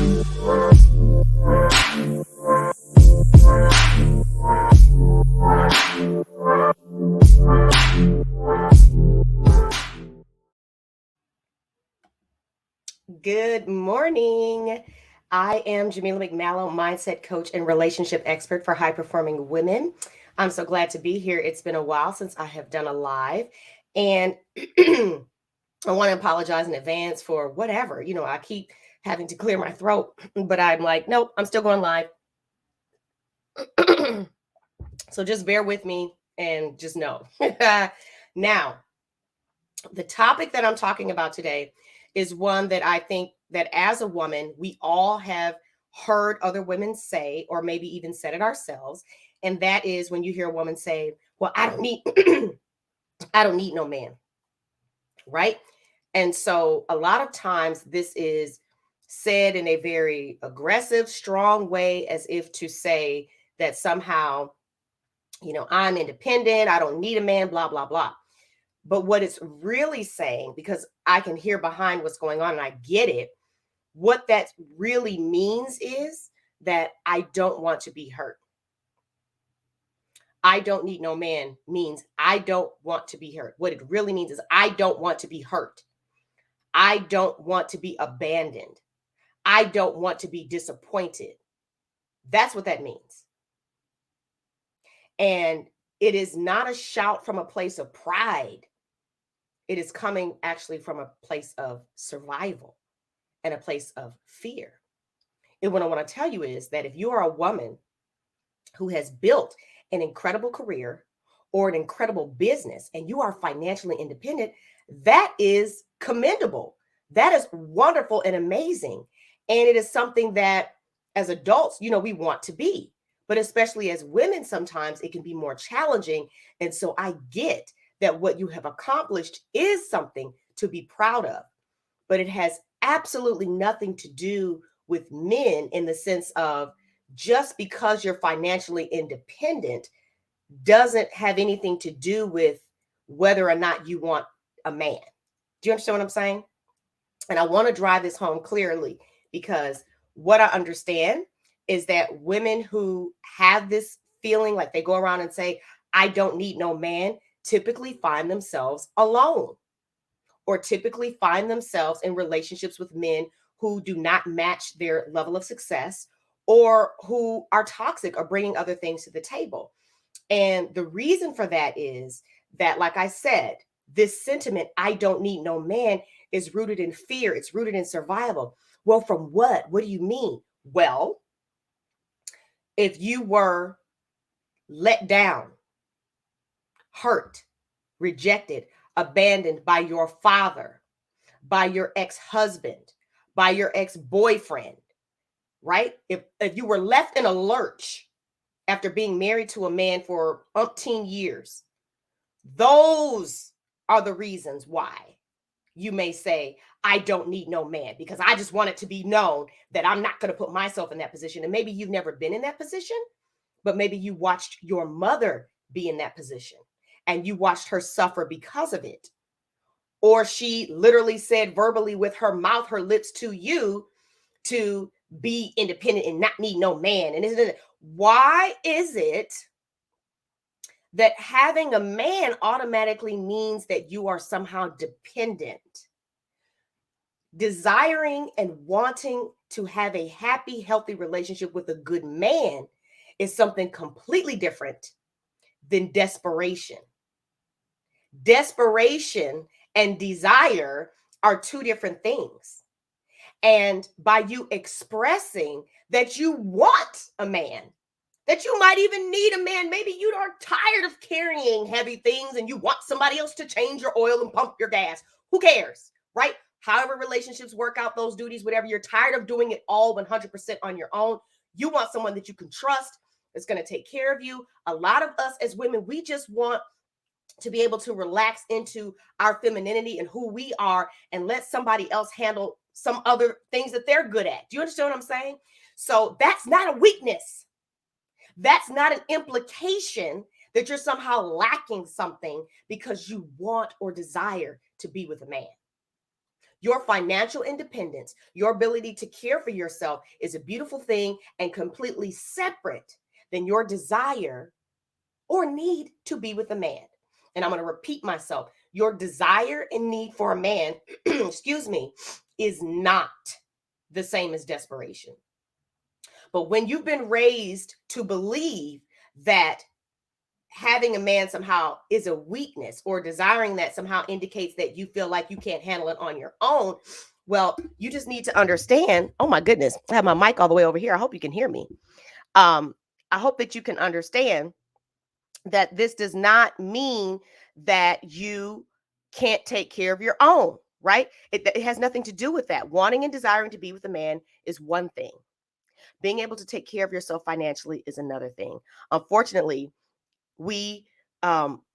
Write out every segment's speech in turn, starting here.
Good morning. I am Jamila McMallow, mindset coach and relationship expert for high performing women. I'm so glad to be here. It's been a while since I have done a live, and I want to apologize in advance for whatever. I keep having to clear my throat, but I'm like, nope, I'm still going live. So just bear with me and just know. Now, the topic that I'm talking about today is one that I think that as a woman, we all have heard other women say, or maybe even said it ourselves. And that is when you hear a woman say, well, I don't need, I don't need no man. Right. And so a lot of times this is said in a very aggressive, strong way, as if to say that somehow, I'm independent. I don't need a man, blah, blah, blah. But what it's really saying, because I can hear behind what's going on and I get it, what that really means is that I don't want to be hurt. I don't need no man means I don't want to be hurt. What it really means is I don't want to be hurt. I don't want to be abandoned. I don't want to be disappointed. That's what that means. And it is not a shout from a place of pride. It is coming actually from a place of survival and a place of fear. And what I want to tell you is that if you are a woman who has built an incredible career or an incredible business and you are financially independent, that is commendable. That is wonderful and amazing. And it is something that as adults, we want to be. But especially as women, sometimes it can be more challenging. And so I get that what you have accomplished is something to be proud of, but it has absolutely nothing to do with men in the sense of just because you're financially independent doesn't have anything to do with whether or not you want a man. Do you understand what I'm saying? And I want to drive this home clearly because what I understand is that women who have this feeling like they go around and say, I don't need no man, typically find themselves alone or typically find themselves in relationships with men who do not match their level of success or who are toxic or bringing other things to the table. And the reason for that is that, like I said, this sentiment, I don't need no man, is rooted in fear. It's rooted in survival. Well, from what? What do you mean? Well, if you were let down, hurt, rejected, abandoned by your father, by your ex-husband, by your ex-boyfriend, right? If you were left in a lurch after being married to a man for umpteen years, those are the reasons why you may say, I don't need no man, because I just want it to be known that I'm not going to put myself in that position. And maybe you've never been in that position, but maybe you watched your mother be in that position and you watched her suffer because of it. Or she literally said verbally with her mouth, her lips to you to be independent and not need no man. And why is it that having a man automatically means that you are somehow dependent? Desiring and wanting to have a happy, healthy relationship with a good man is something completely different than desperation. Desperation and desire are two different things. And by you expressing that you want a man, that you might even need a man, maybe you are tired of carrying heavy things and you want somebody else to change your oil and pump your gas. Who cares, right? However relationships work out those duties, whatever, you're tired of doing it all 100% on your own. You want someone that you can trust, that's going to take care of you. A lot of us as women, we just want to be able to relax into our femininity and who we are and let somebody else handle some other things that they're good at. Do you understand what I'm saying? So that's not a weakness. That's not an implication that you're somehow lacking something because you want or desire to be with a man. Your financial independence, your ability to care for yourself is a beautiful thing and completely separate than your desire or need to be with a man. And I'm going to repeat myself. Your desire and need for a man, excuse me, is not the same as desperation. But when you've been raised to believe that having a man somehow is a weakness, or desiring that somehow indicates that you feel like you can't handle it on your own, well, you just need to understand. Oh my goodness, I have my mic all the way over here. I hope you can hear me. um I hope that you can understand that this does not mean that you can't take care of your own, right? It has nothing to do with that. Wanting and desiring to be with a man is one thing. Being able to take care of yourself financially is another thing. Unfortunately, we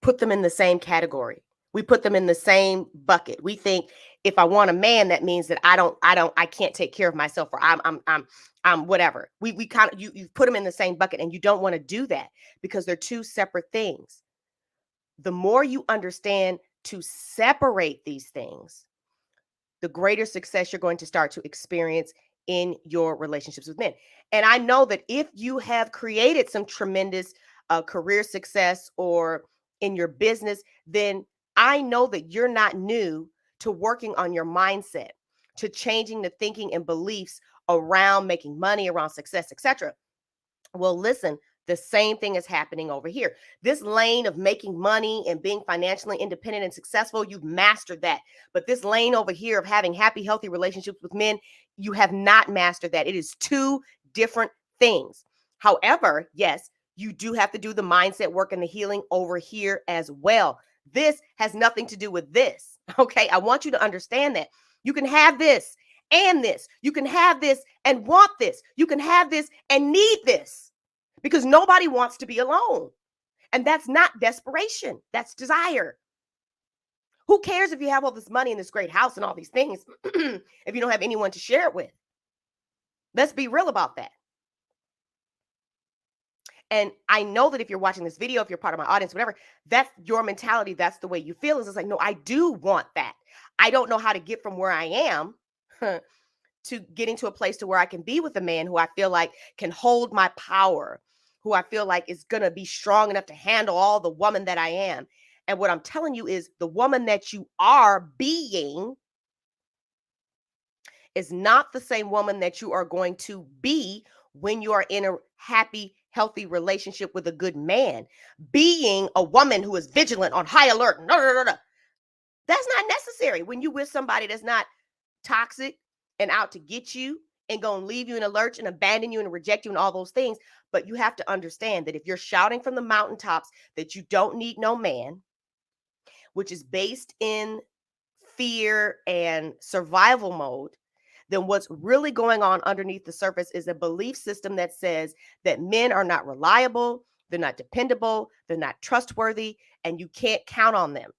put them in the same category. We put them in the same bucket. We think if I want a man, that means that I can't take care of myself, or I'm whatever. We kind of you put them in the same bucket, and you don't want to do that because they're two separate things. The more you understand to separate these things, the greater success you're going to start to experience in your relationships with men. And I know that if you have created some tremendous career success or in your business, then I know that you're not new to working on your mindset, to changing the thinking and beliefs around making money, around success, etc. Well, listen, the same thing is happening over here. This lane of making money and being financially independent and successful, you've mastered that. But this lane over here of having happy, healthy relationships with men, you have not mastered that. It is two different things. However, yes, you do have to do the mindset work and the healing over here as well. This has nothing to do with this. Okay. I want you to understand that you can have this and this. You can have this and want this. You can have this and need this, because nobody wants to be alone. And that's not desperation, that's desire. Who cares if you have all this money and this great house and all these things if you don't have anyone to share it with? Let's be real about that. And I know that if you're watching this video, if you're part of my audience, whatever, that's your mentality. That's the way you feel. Is it's like, no, I do want that. I don't know how to get from where I am to getting to a place to where I can be with a man who I feel like can hold my power, who I feel like is going to be strong enough to handle all the woman that I am. And what I'm telling you is the woman that you are being is not the same woman that you are going to be when you are in a happy, healthy relationship with a good man. Being a woman who is vigilant, on high alert, no, no, no, no. That's not necessary when you with somebody that's not toxic and out to get you and gonna leave you in a lurch and abandon you and reject you and all those things. But you have to understand that if you're shouting from the mountaintops that you don't need no man, which is based in fear and survival mode, then what's really going on underneath the surface is a belief system that says that men are not reliable, they're not dependable, they're not trustworthy, and you can't count on them.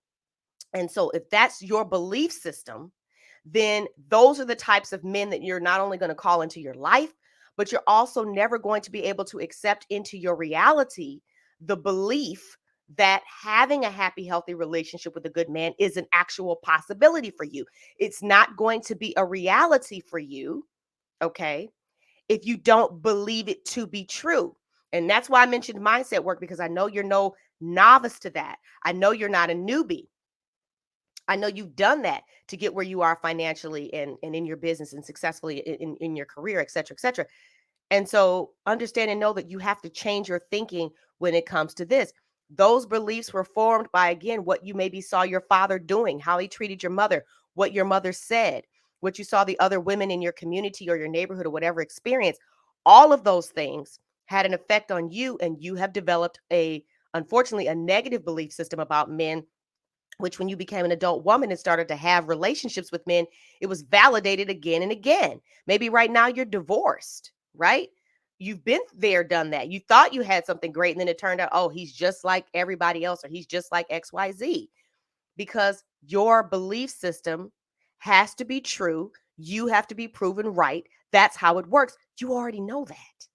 And so if that's your belief system, then those are the types of men that you're not only going to call into your life, but you're also never going to be able to accept into your reality the belief that having a happy, healthy relationship with a good man is an actual possibility for you. It's not going to be a reality for you, okay, if you don't believe it to be true. And that's why I mentioned mindset work, because I know you're no novice to that. I know you're not a newbie. I know you've done that to get where you are financially and in your business and successfully in your career, et cetera, et cetera. And so understand and know that you have to change your thinking when it comes to this. Those beliefs were formed by, again, what you maybe saw your father doing, how he treated your mother, what your mother said, what you saw the other women in your community or your neighborhood or whatever experience. All of those things had an effect on you, and you have developed unfortunately, a negative belief system about men, which when you became an adult woman and started to have relationships with men, it was validated again and again. Maybe right now you're divorced, right? You've been there, done that. You thought you had something great, and then it turned out, oh, he's just like everybody else, or he's just like XYZ, because your belief system has to be true. You have to be proven right. That's how it works. You already know that.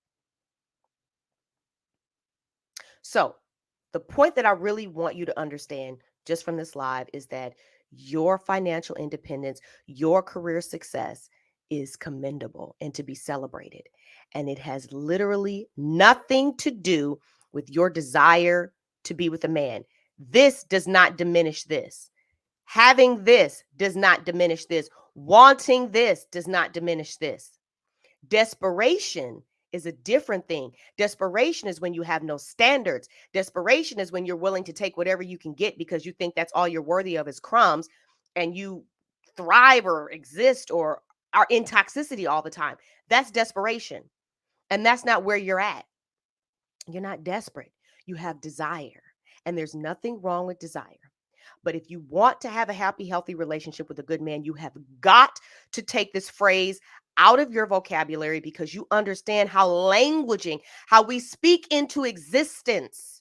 So, the point that I really want you to understand just from this live is that Your financial independence, your career success is commendable and to be celebrated. And it has literally nothing to do with your desire to be with a man. This does not diminish this. Having this does not diminish this. Wanting this does not diminish this. Desperation is a different thing. Desperation is when you have no standards. Desperation is when you're willing to take whatever you can get because you think that's all you're worthy of is crumbs, and you thrive or exist or are in toxicity all the time. That's desperation. And that's not where you're at. You're not desperate. You have desire. And there's nothing wrong with desire. But if you want to have a happy, healthy relationship with a good man, you have got to take this phrase out of your vocabulary because you understand how languaging, how we speak into existence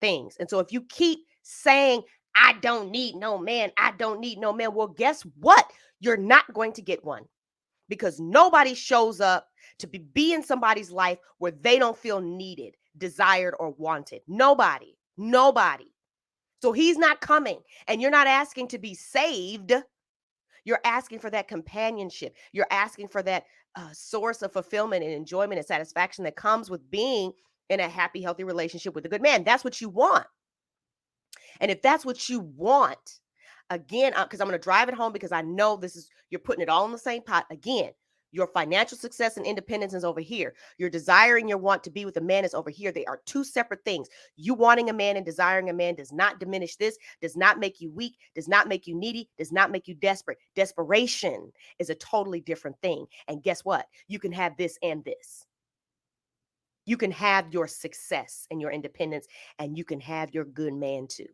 things. And so if you keep saying, I don't need no man, I don't need no man, well, guess what? You're not going to get one because nobody shows up to be in somebody's life where they don't feel needed, desired, or wanted. Nobody. So he's not coming, and you're not asking to be saved. You're asking for that companionship. You're asking for that source of fulfillment and enjoyment and satisfaction that comes with being in a happy, healthy relationship with a good man. That's what you want. And if that's what you want, again, because I'm going to drive it home because I know you're putting it all in the same pot. Again, your financial success and independence is over here. Your desire and your want to be with a man is over here. They are two separate things. You wanting a man and desiring a man does not diminish this, does not make you weak, does not make you needy, does not make you desperate. Desperation is a totally different thing. And guess what? You can have this and this. You can have your success and your independence, and you can have your good man too.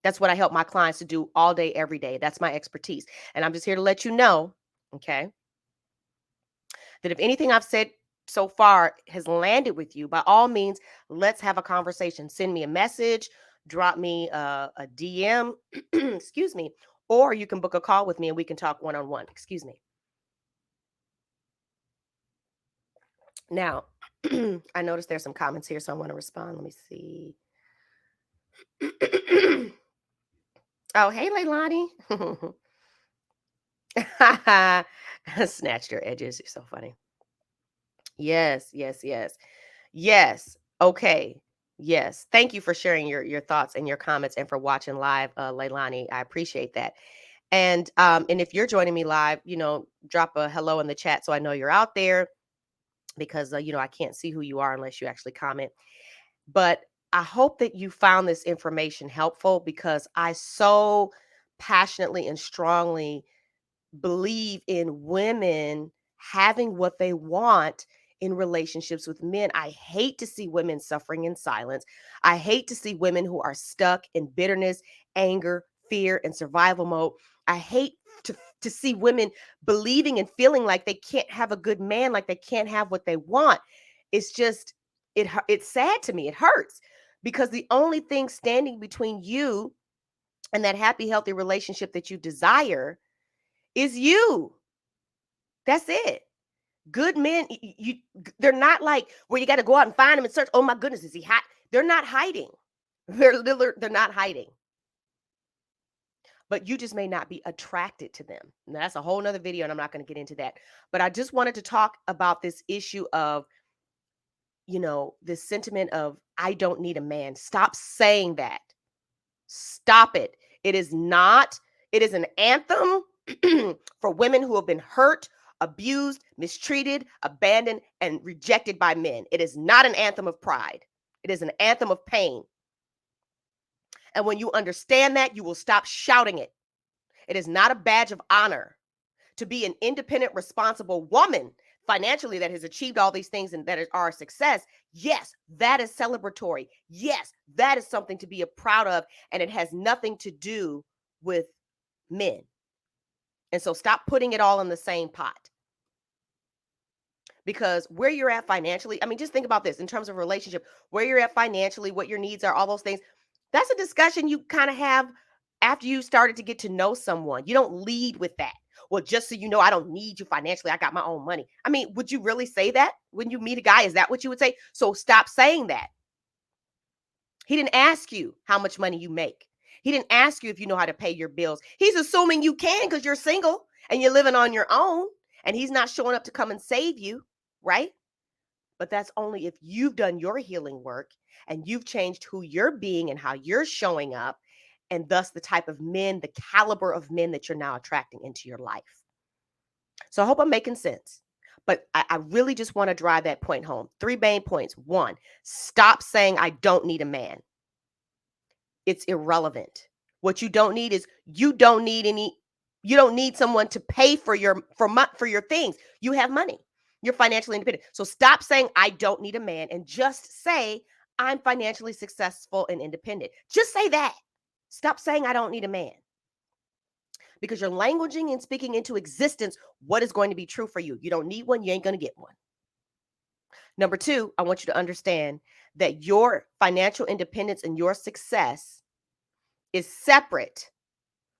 That's what I help my clients to do all day, every day. That's my expertise. And I'm just here to let you know, okay, that if anything I've said so far has landed with you, by all means, let's have a conversation. Send me a message, drop me a DM, excuse me, or you can book a call with me and we can talk one-on-one. Excuse me. Now, I noticed there's some comments here, so I want to respond. Let me see. Oh, hey, Leilani. Snatched your edges. You're so funny. Yes, yes, yes. Yes. Okay. Yes. Thank you for sharing your thoughts and your comments and for watching live, Leilani. I appreciate that. And if you're joining me live, drop a hello in the chat so I know you're out there because I can't see who you are unless you actually comment. But I hope that you found this information helpful because I so passionately and strongly believe in women having what they want in relationships with men. I hate to see women suffering in silence. I hate to see women who are stuck in bitterness, anger, fear, and survival mode. I hate to see women believing and feeling like they can't have a good man, like they can't have what they want. It's just, it's sad to me. It hurts because the only thing standing between you and that happy, healthy relationship that you desire is you. That's it. Good men, they're not like where you got to go out and find them and search. Oh my goodness, is he hot? They're not hiding. They're not hiding. But you just may not be attracted to them. And that's a whole nother video, and I'm not going to get into that. But I just wanted to talk about this issue of, this sentiment of I don't need a man. Stop saying that. Stop it. It is not. It is an anthem for women who have been hurt, abused, mistreated, abandoned, and rejected by men. It is not an anthem of pride. It is an anthem of pain. And when you understand that, you will stop shouting it. It is not a badge of honor to be an independent, responsible woman financially that has achieved all these things and that are a success. Yes, that is celebratory. Yes, that is something to be proud of. And it has nothing to do with men. And so stop putting it all in the same pot. Because where you're at financially, I mean, just think about this in terms of relationship, where you're at financially, what your needs are, all those things. That's a discussion you kind of have after you started to get to know someone. You don't lead with that. Well, just so you know, I don't need you financially. I got my own money. I mean, would you really say that when you meet a guy? Is that what you would say? So stop saying that. He didn't ask you how much money you make. He didn't ask you if you know how to pay your bills. He's assuming you can because you're single and you're living on your own and he's not showing up to come and save you, right? But that's only if you've done your healing work and you've changed who you're being and how you're showing up, and thus the type of men, the caliber of men that you're now attracting into your life. So I hope I'm making sense. But I really just want to drive that point home. 3 main points. 1, stop saying, I don't need a man. It's irrelevant. What you don't need is you don't need someone to pay for your things. You have money. You're financially independent. So stop saying I don't need a man and just say I'm financially successful and independent. Just say that. Stop saying I don't need a man. Because you're languaging and speaking into existence what is going to be true for you. You don't need one, you ain't going to get one. Number 2, I want you to understand that your financial independence and your success is separate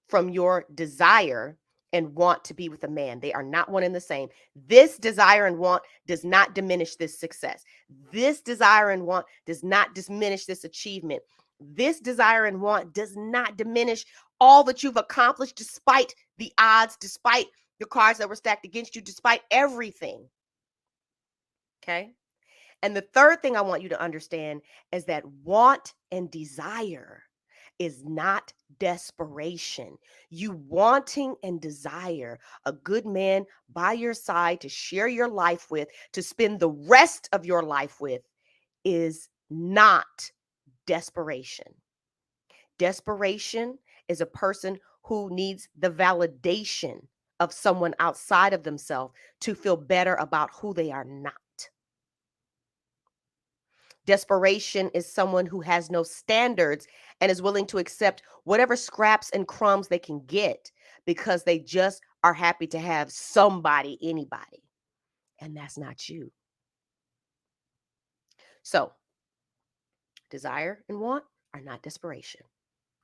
from your desire and want to be with a man. They are not one and the same. This desire and want does not diminish this success. This desire and want does not diminish this achievement. This desire and want does not diminish all that you've accomplished despite the odds, despite the cards that were stacked against you, despite everything. Okay? And the third thing I want you to understand is that want and desire is not desperation. You wanting and desire a good man by your side to share your life with, to spend the rest of your life with, is not desperation. Desperation is a person who needs the validation of someone outside of themselves to feel better about who they are not. Desperation is someone who has no standards and is willing to accept whatever scraps and crumbs they can get because they just are happy to have somebody, anybody. And that's not you. So, desire and want are not desperation.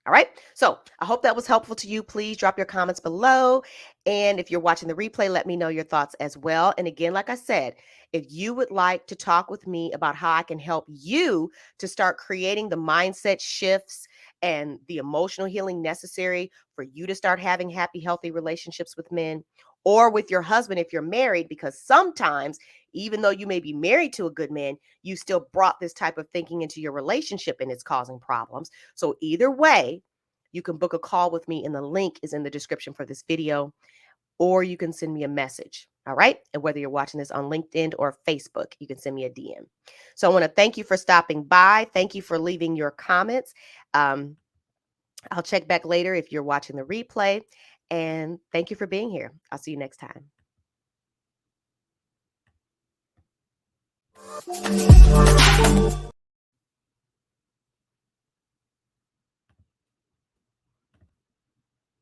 All right. So I hope that was helpful to you. Please drop your comments below. And if you're watching the replay, let me know your thoughts as well. And again, like I said, if you would like to talk with me about how I can help you to start creating the mindset shifts and the emotional healing necessary for you to start having happy, healthy relationships with men or with your husband if you're married, because sometimes, even though you may be married to a good man, you still brought this type of thinking into your relationship and it's causing problems. So either way, you can book a call with me and the link is in the description for this video, or you can send me a message. All right. And whether you're watching this on LinkedIn or Facebook, you can send me a DM. So I want to thank you for stopping by. Thank you for leaving your comments. I'll check back later if you're watching the replay. And thank you for being here. I'll see you next time.